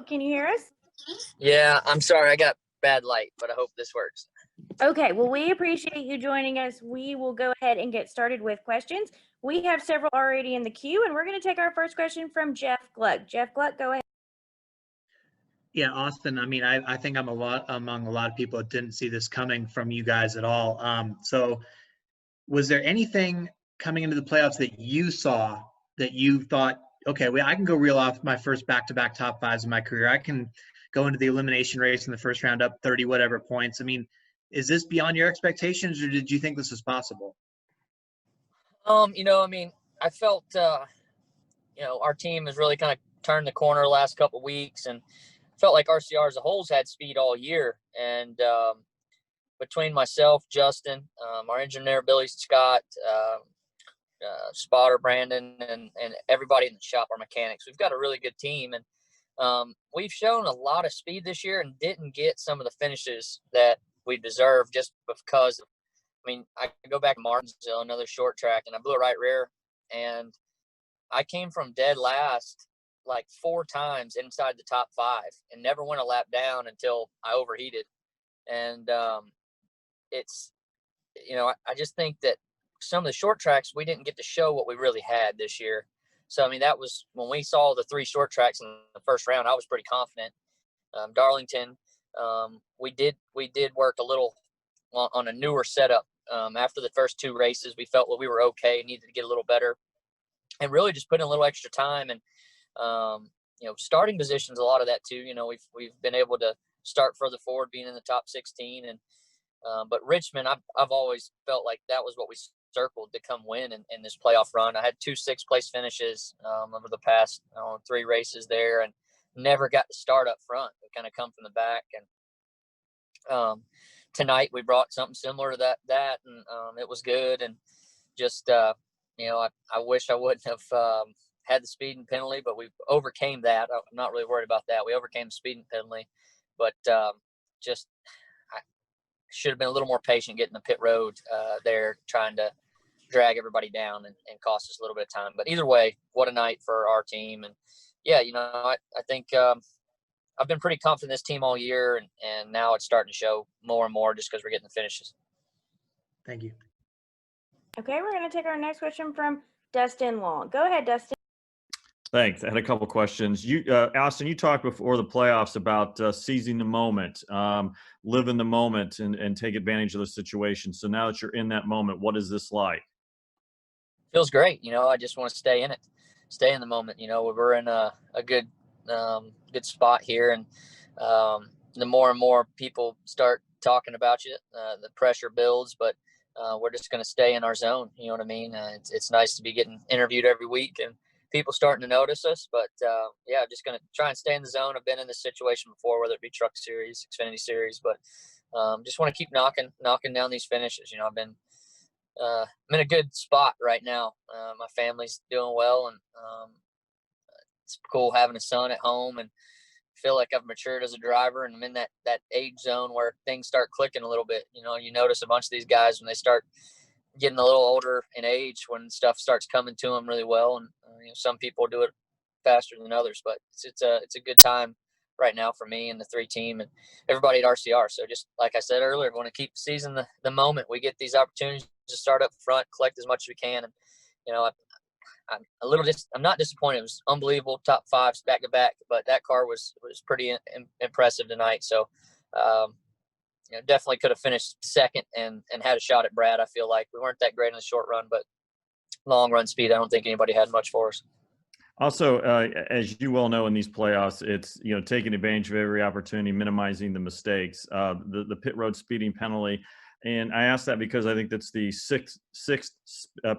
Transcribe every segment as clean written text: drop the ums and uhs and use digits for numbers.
Can you hear us? Yeah, I'm sorry. I got bad light, but I hope this works. Okay, well, we appreciate you joining us. We will go ahead and get started with questions. We have several already in the queue, and we're going to take our first question from Jeff Gluck. Jeff Gluck, go ahead. Yeah, Austin, I mean, I think I'm among a lot of people that didn't see this coming from you guys at all. So was there anything coming into the playoffs that you saw that you thought, okay, well, I can go reel off my first back-to-back top fives in my career. I can go into the elimination race in the first round up 30 whatever points. I mean, is this beyond your expectations, or did you think this was possible? I felt, our team has really kind of turned the corner the last couple of weeks, and felt like RCR as a whole's had speed all year. And between myself, Justin, our engineer, Billy Scott, spotter Brandon, and everybody in the shop, our mechanics, we've got a really good team. And we've shown a lot of speed this year and didn't get some of the finishes that we deserve just because – I go back to Martinsville, another short track, and I blew a right rear, and I came from dead last like 4 times inside the top 5 and never went a lap down until I overheated. And it's, I just think that some of the short tracks, we didn't get to show what we really had this year. So, that was when we saw the 3 short tracks in the first round, I was pretty confident. Darlington, we did work a little on a newer setup. After the first 2 races, we felt we were okay, needed to get a little better, and really just put in a little extra time. And starting positions, a lot of that too. We've been able to start further forward, being in the top 16. And but Richmond, I've always felt like that was what we circled to come win in this playoff run. I had 2 6th place finishes over the past 3 races there, and never got to start up front. We kind of come from the back. And tonight we brought something similar to that, and it was good. And just I wish I wouldn't have had the speeding penalty, but we overcame that. I'm not really worried about that. We overcame the speeding penalty, but I should have been a little more patient getting the pit road there, trying to drag everybody down and cost us a little bit of time. But either way, what a night for our team. And yeah, I think I've been pretty confident in this team all year, and now it's starting to show more and more just because we're getting the finishes. Thank you. Okay, we're going to take our next question from Dustin Long. Go ahead, Dustin. Thanks. I had a couple questions. Austin, you talked before the playoffs about seizing the moment, live in the moment, and take advantage of the situation. So now that you're in that moment, what is this like? Feels great. I just want to stay in it, stay in the moment. We're in a good spot here, and the more and more people start talking about you, the pressure builds. But we're just going to stay in our zone. You know what I mean? It's nice to be getting interviewed every week and people starting to notice us. But just going to try and stay in the zone. I've been in this situation before, whether it be Truck Series, Xfinity Series, but just want to keep knocking down these finishes. I'm in a good spot right now. My family's doing well, and it's cool having a son at home, and feel like I've matured as a driver, and I'm in that age zone where things start clicking a little bit. You notice a bunch of these guys when they start getting a little older in age, when stuff starts coming to them really well. And some people do it faster than others, but it's a good time right now for me and the 3 team and everybody at RCR. So just like I said earlier, we want to keep seizing the moment we get these opportunities to start up front, collect as much as we can. And I'm not disappointed. It was unbelievable, top 5s back to back, but that car was pretty impressive tonight. So definitely could have finished second and had a shot at Brad. I feel like we weren't that great in the short run, but long run speed, I don't think anybody had much for us. Also, as you well know, in these playoffs, it's taking advantage of every opportunity, minimizing the mistakes. The pit road speeding penalty. And I ask that because I think that's the sixth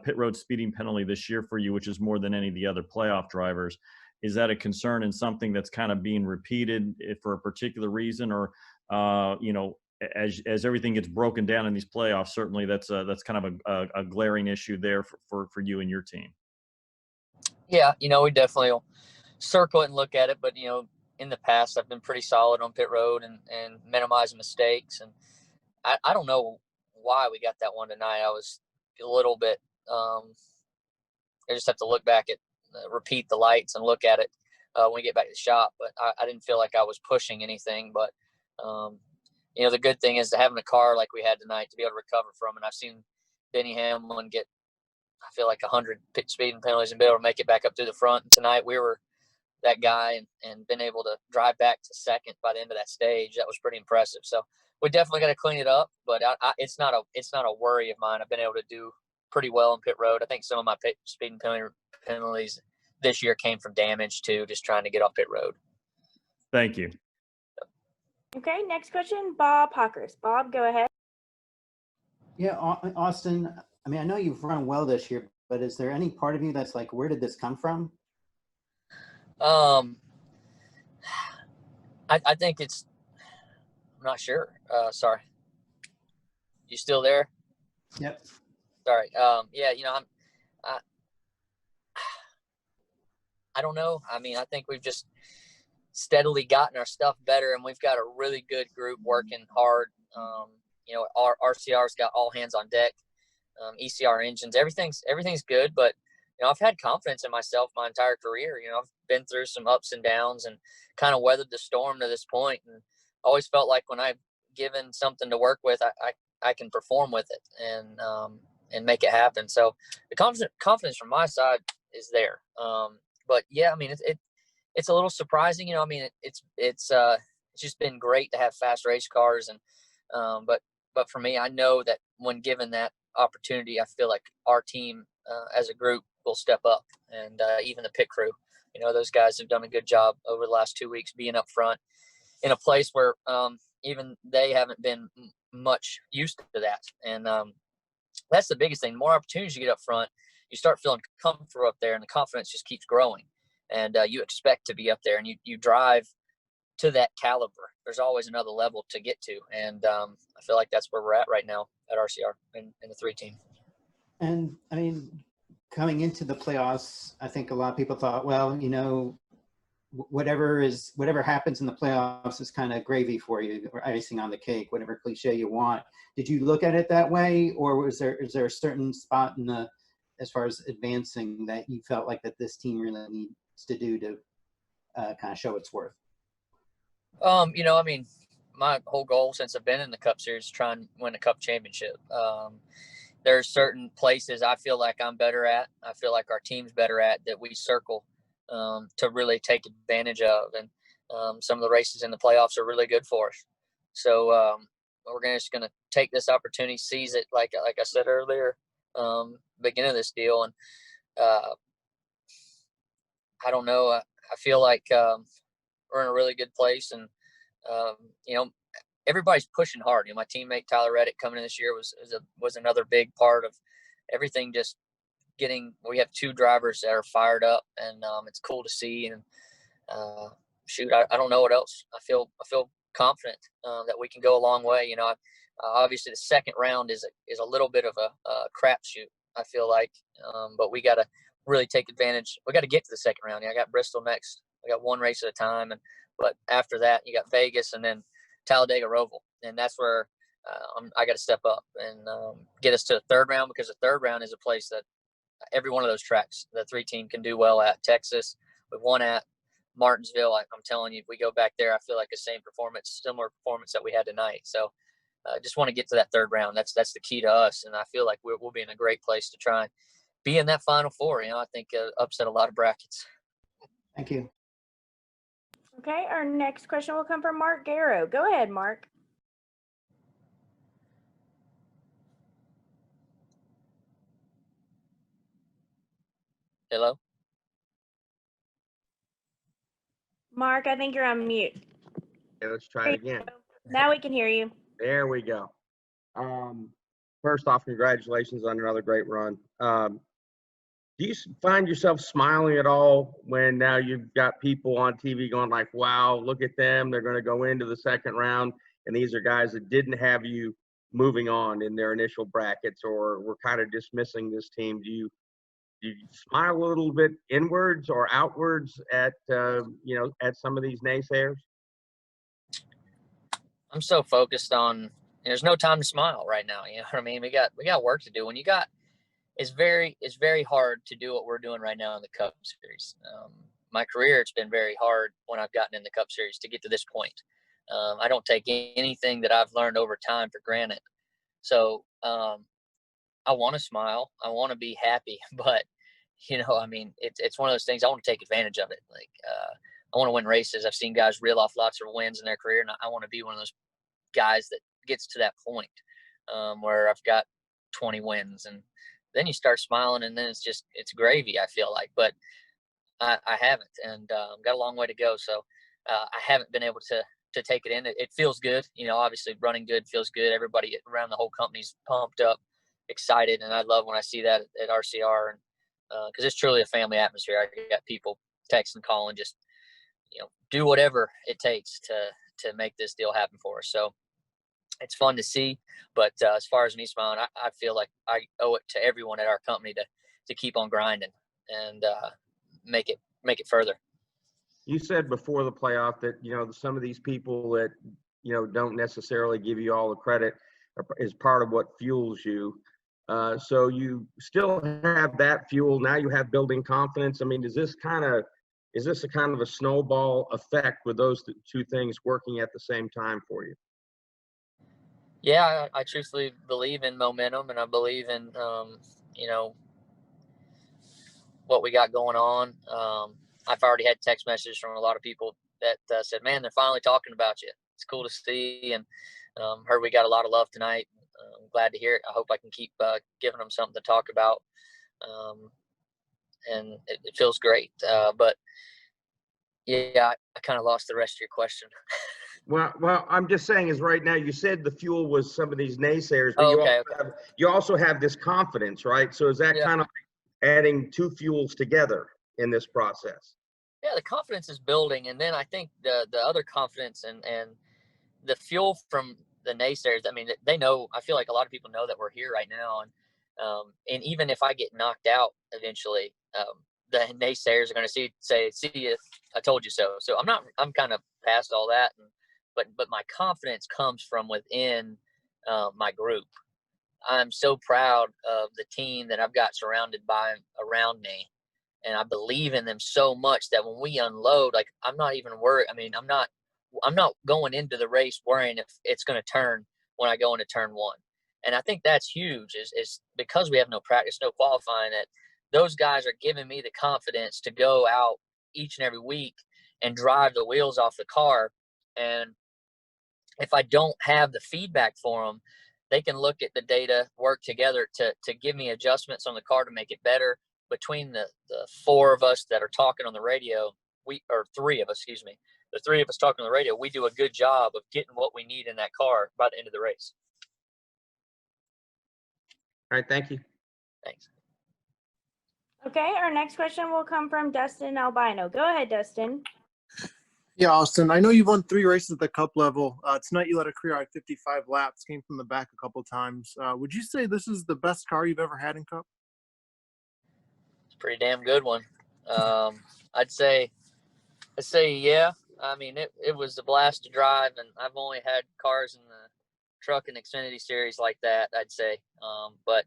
pit road speeding penalty this year for you, which is more than any of the other playoff drivers. Is that a concern and something that's kind of being repeated for a particular reason, or as everything gets broken down in these playoffs, certainly that's kind of a glaring issue there for you and your team? Yeah, we definitely will circle it and look at it, but in the past I've been pretty solid on pit road and minimizing mistakes. And I don't know why we got that one tonight. I was a little bit I just have to look back at repeat the lights and look at it. when we get back to the shop. But I didn't feel like I was pushing anything. But the good thing is to having a car like we had tonight to be able to recover from. And I've seen Denny Hamlin get, I feel like 100 speeding penalties and be able to make it back up through the front. And tonight we were that guy and been able to drive back to second by the end of that stage. That was pretty impressive. So we definitely got to clean it up, but it's not a worry of mine. I've been able to do pretty well in pit road. I think some of my speeding penalties this year came from damage too, just trying to get off pit road. Thank you. Okay, next question, Bob Hawkers. Bob, go ahead. Yeah, Austin, I mean, I know you've run well this year, but is there any part of you that's like, where did this come from? I think I'm not sure. Sorry. You still there? Yep. Sorry. Yeah, I don't know. I mean, I think we've just steadily gotten our stuff better, and we've got a really good group working hard. Our RCR's got all hands on deck, ECR engines, everything's good, but I've had confidence in myself my entire career. I've been through some ups and downs and kind of weathered the storm to this point, and always felt like when I've given something to work with, I can perform with it and make it happen. So the confidence from my side is there. But yeah, I mean, it's a little surprising, I mean, it's just been great to have fast race cars, and but for me, I know that when given that opportunity, I feel like our team as a group will step up, and even the pit crew, those guys have done a good job over the last 2 weeks being up front in a place where even they haven't been much used to that. And that's the biggest thing. The more opportunities you get up front, you start feeling comfortable up there, and the confidence just keeps growing. And you expect to be up there, and you drive to that caliber. There's always another level to get to. And I feel like that's where we're at right now at RCR in the 3 team. And I mean, coming into the playoffs, I think a lot of people thought, well, whatever happens in the playoffs is kind of gravy for you, or icing on the cake, whatever cliche you want. Did you look at it that way, or is there a certain spot as far as advancing that you felt like that this team really needs to do to kind of show its worth? I mean, my whole goal since I've been in the Cup Series is trying to win a Cup championship. There's certain places I feel like I'm better at. I feel like our team's better at that we circle to really take advantage of. And some of the races in the playoffs are really good for us. So we're just going to take this opportunity, seize it, like I said earlier, beginning of this deal. And I don't know. I feel like we're in a really good place, and everybody's pushing hard. My teammate Tyler Reddick coming in this year was another big part of everything. Just we have 2 drivers that are fired up, and it's cool to see. And I don't know what else. I feel confident that we can go a long way. Obviously the second round is a little bit of a crapshoot, I feel like, but we got to really take advantage. We got to get to the second round. I got Bristol next. We got 1 race at a time, but after that you got Vegas and then Talladega Roval, and that's where I got to step up and get us to the third round, because the third round is a place that every one of those tracks the 3 team can do well at. Texas, we've won at Martinsville. I'm telling you, if we go back there, I feel like the similar performance that we had tonight. So I just want to get to that third round. That's the key to us, and I feel like we'll be in a great place to try and be in that Final Four. I think upset a lot of brackets. Thank you. Okay, our next question will come from Mark Garrow. Go ahead, Mark. Hello? Mark, I think you're on mute. Okay, let's try it again. Now we can hear you. There we go. First off, congratulations on another great run. Do you find yourself smiling at all when now you've got people on TV going like, wow, look at them, they're going to go into the second round, and these are guys that didn't have you moving on in their initial brackets, or were kind of dismissing this team? Do you smile a little bit inwards or outwards at at some of these naysayers? I'm so focused on, there's no time to smile right now. You know what I mean? We got work to do. When it's very hard to do what we're doing right now in the Cup Series. my career, it's been very hard when I've gotten in the Cup Series to get to this point. I don't take anything that I've learned over time for granted. So I want to smile. I want to be happy, but I mean, it's one of those things. I want to take advantage of it. Like I want to win races. I've seen guys reel off lots of wins in their career, and I want to be one of those guys that gets to that point where I've got 20 wins, and then you start smiling, and then it's gravy, I feel like. But I haven't, and got a long way to go. So I haven't been able to take it in. It feels good. Obviously running good feels good. Everybody around the whole company's pumped up, excited, and I love when I see that at RCR, and because it's truly a family atmosphere. I got people texting, calling, just do whatever it takes to make this deal happen for us. So it's fun to see. But as far as me smiling, I feel like I owe it to everyone at our company to keep on grinding and make it further. You said before the playoff that, some of these people that, don't necessarily give you all the credit is part of what fuels you. So you still have that fuel. Now you have building confidence. I mean, is this a kind of a snowball effect with those two things working at the same time for you? Yeah, I truthfully believe in momentum, and I believe in, what we got going on. I've already had text messages from a lot of people that said, man, they're finally talking about you. It's cool to see, and heard we got a lot of love tonight. I'm glad to hear it. I hope I can keep giving them something to talk about. And it feels great. But yeah, I kind of lost the rest of your question. Well, I'm just saying is right now you said the fuel was some of these naysayers, but Okay. you also have this confidence, right? So is that kind of adding two fuels together in this process? Yeah, the confidence is building, and then I think the other confidence and the fuel from the naysayers. I mean, they know. I feel like a lot of people know that we're here right now, and even if I get knocked out eventually, the naysayers are going to say, "See you, I told you so." So I'm kind of past all that, but my confidence comes from within my group. I'm so proud of the team that I've got surrounded by around me, and I believe in them so much that when we unload, like I'm not even worried. I mean, I'm not going into the race worrying if it's going to turn when I go into turn one. And I think that's huge is because we have no practice, no qualifying, that those guys are giving me the confidence to go out each and every week and drive the wheels off the car. And if I don't have the feedback for them, they can look at the data, work together to give me adjustments on the car to make it better. Between the four of us that are talking on the radio, three of us, excuse me, the three of us talking on the radio, we do a good job of getting what we need in that car by the end of the race. All right, thank you. Thanks. Okay, our next question will come from Dustin Albino. Go ahead, Dustin. Yeah, Austin, I know you've won 3 races at the Cup level. Tonight you led a career at 55 laps, came from the back a couple times. Would you say this is the best car you've ever had in Cup? It's a pretty damn good one. I'd say yeah. I mean, it was a blast to drive, and I've only had cars in the truck and Xfinity series like that, I'd say. But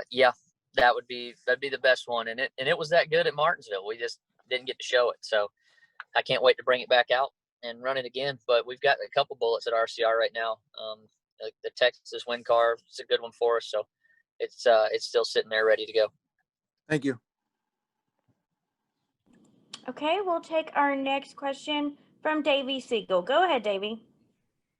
yeah, that'd be the best one, and it was that good at Martinsville. We just didn't get to show it, so I can't wait to bring it back out and run it again. But we've got a couple bullets at RCR right now. Like the Texas Wind car, it's a good one for us, so it's still sitting there ready to go. Thank you. Okay, we'll take our next question from Davey Siegel. Go ahead, Davey.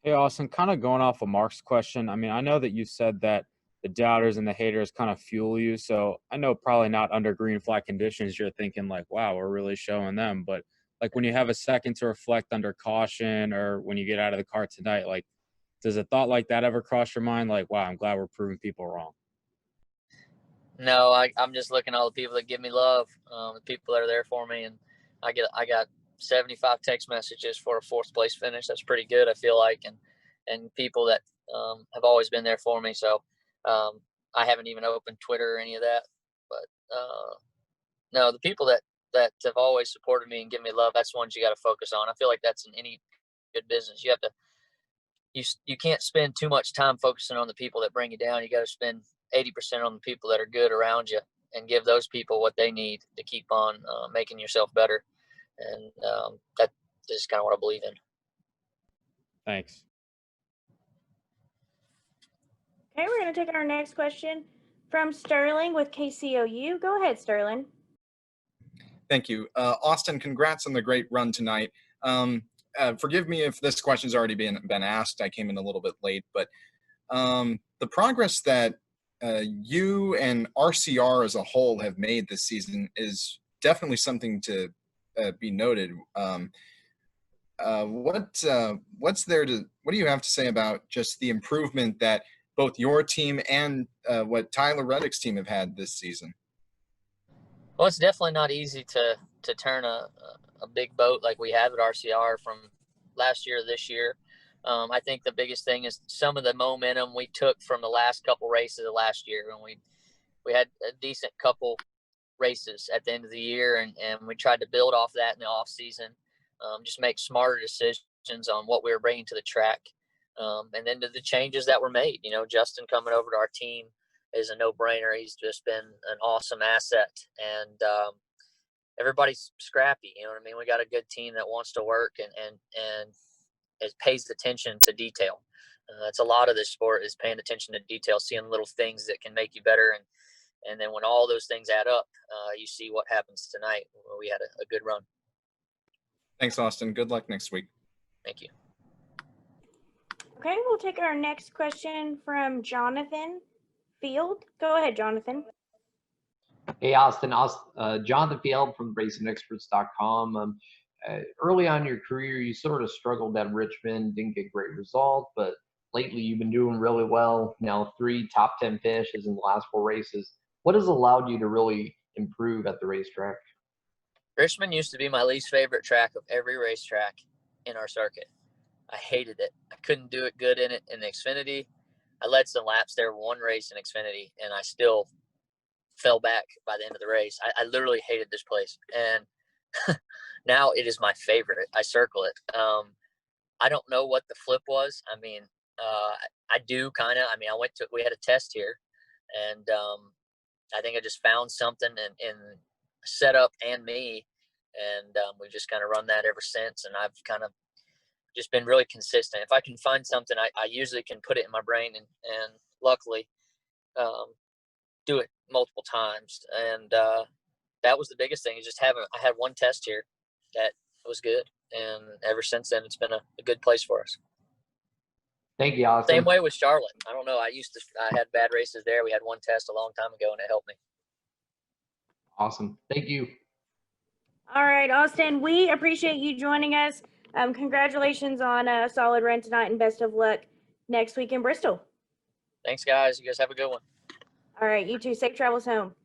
Hey, Austin, kind of going off of Mark's question. I mean, I know that you said that the doubters and the haters kind of fuel you. So I know probably not under green flag conditions, you're thinking like, wow, we're really showing them. But like when you have a second to reflect under caution or when you get out of the car tonight, like, does a thought like that ever cross your mind? Like, wow, I'm glad we're proving people wrong. No, I'm just looking at all the people that give me love, the people that are there for me, and I got 75 text messages for a 4th place finish. That's pretty good, I feel like, and people that have always been there for me. So I haven't even opened Twitter or any of that, but no, the people that have always supported me and given me love, that's the ones you got to focus on. I feel like that's in any good business. You have to. You can't spend too much time focusing on the people that bring you down. You got to spend 80% on the people that are good around you. and give those people what they need to keep on making yourself better. And that's just kind of what I believe in. Thanks. Okay, we're going to take our next question from Sterling with KCOU. Go ahead, Sterling. Thank you. Austin, congrats on the great run tonight. Forgive me if this question's already been asked. I came in a little bit late, but the progress that you and RCR as a whole have made this season is definitely something to be noted. What do you have to say about just the improvement that both your team and what Tyler Reddick's team have had this season? Well, it's definitely not easy to turn a big boat like we have at RCR from last year to this year. I think the biggest thing is some of the momentum we took from the last couple races of last year, and we had a decent couple races at the end of the year, and we tried to build off that in the off season, just make smarter decisions on what we were bringing to the track, and then to the changes that were made. You know, Justin coming over to our team is a no-brainer. He's just been an awesome asset, and everybody's scrappy. You know what I mean? We got a good team that wants to work and it pays attention to detail. That's a lot of this sport, is paying attention to detail, seeing little things that can make you better, and then when all those things add up, you see what happens tonight. We had a good run. Thanks, Austin. Good luck next week. Thank you. Okay, we'll take our next question from Jonathan Field. Go ahead, Jonathan. Hey, Austin. Jonathan Field from RacingExperts.com. Early on in your career, you sort of struggled at Richmond, didn't get great results, but lately you've been doing really well. Now 3 top 10 finishes in the last 4 races. What has allowed you to really improve at the racetrack? Richmond used to be my least favorite track of every racetrack in our circuit. I hated it. I couldn't do it good in it in the Xfinity. I led some laps there, 1 race in Xfinity, and I still fell back by the end of the race. I literally hated this place, and now it is my favorite. I circle it. I don't know what the flip was. I mean, I do kind of. I mean, we had a test here, and I think I just found something in setup and me, and we've just kind of run that ever since. And I've kind of just been really consistent. If I can find something, I usually can put it in my brain, and luckily do it multiple times. And that was the biggest thing, is just I had 1 test here that was good, and ever since then it's been a good place for us. Thank you, Austin. Same way with Charlotte. I don't know, I had bad races there. We had 1 test a long time ago, and it helped me. Awesome. Thank you. All right, Austin, we appreciate you joining us. Congratulations on a solid run tonight, and best of luck next week in Bristol. Thanks, guys. You guys have a good one. All right, you too. Safe travels home.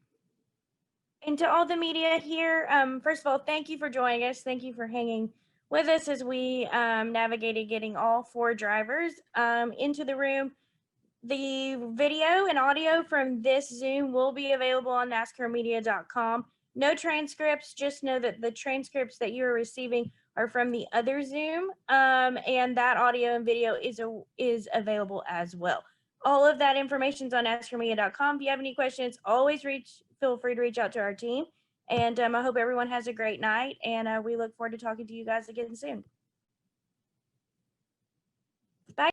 And to all the media here, first of all, thank you for joining us. Thank you for hanging with us as we navigated getting all 4 drivers into the room. The video and audio from this Zoom will be available on NASCARmedia.com. No transcripts, just know that the transcripts that you are receiving are from the other Zoom, and that audio and video is available as well. All of that information is on NASCARmedia.com. If you have any questions, always feel free to reach out to our team. And I hope everyone has a great night, and we look forward to talking to you guys again soon. Bye.